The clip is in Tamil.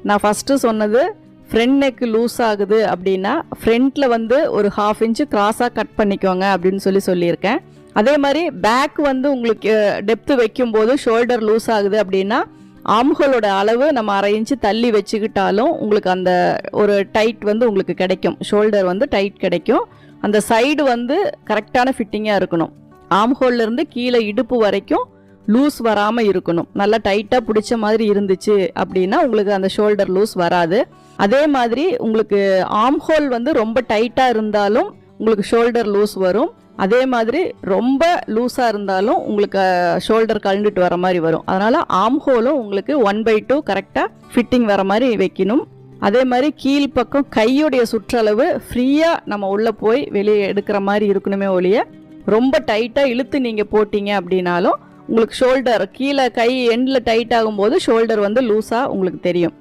நான் ஃபஸ்ட்டு சொன்னது ஃப்ரண்ட் நெக் லூஸ் ஆகுது அப்படின்னா ஃப்ரண்ட்டில் வந்து ஒரு 1/2 இன்ச்சு கிராஸாக கட் பண்ணிக்கோங்க அப்படின்னு சொல்லியிருக்கேன். அதே மாதிரி பேக் வந்து உங்களுக்கு டெப்த்து வைக்கும்போது ஷோல்டர் லூஸ் ஆகுது அப்படின்னா ஆம்ஹோலோட அளவு நம்ம 1/2 இன்ச்சு தள்ளி வச்சுக்கிட்டாலும் உங்களுக்கு அந்த ஒரு டைட் வந்து உங்களுக்கு கிடைக்கும். ஷோல்டர் வந்து டைட் கிடைக்கும். அந்த சைடு வந்து கரெக்டான ஃபிட்டிங்காக இருக்கணும். ஆம்ஹோல்லேருந்து கீழே இடுப்பு வரைக்கும் லூஸ் வராமல் இருக்கணும். நல்லா டைட்டாக பிடிச்ச மாதிரி இருந்துச்சு அப்படின்னா உங்களுக்கு அந்த ஷோல்டர் லூஸ் வராது. அதே மாதிரி உங்களுக்கு ஆம்ஹோல் வந்து ரொம்ப டைட்டாக இருந்தாலும் உங்களுக்கு ஷோல்டர் லூஸ் வரும். அதே மாதிரி ரொம்ப லூஸாக இருந்தாலும் உங்களுக்கு ஷோல்டர் கழண்டுட்டு வர மாதிரி வரும். அதனால் ஆம்ஹோலும் உங்களுக்கு 1/2 கரெக்டாக ஃபிட்டிங் வர மாதிரி வைக்கணும். அதே மாதிரி கீழ்ப்பக்கம் கையுடைய சுற்றளவு ஃப்ரீயாக நம்ம உள்ளே போய் வெளியே எடுக்கிற மாதிரி இருக்கணுமே ஒழிய ரொம்ப டைட்டாக இழுத்து நீங்கள் போட்டிங்க அப்படின்னாலும் உங்களுக்கு ஷோல்டர் கீழே கை எண்டில் டைட் ஆகும்போது ஷோல்டர் வந்து லூஸாக உங்களுக்கு தெரியும்.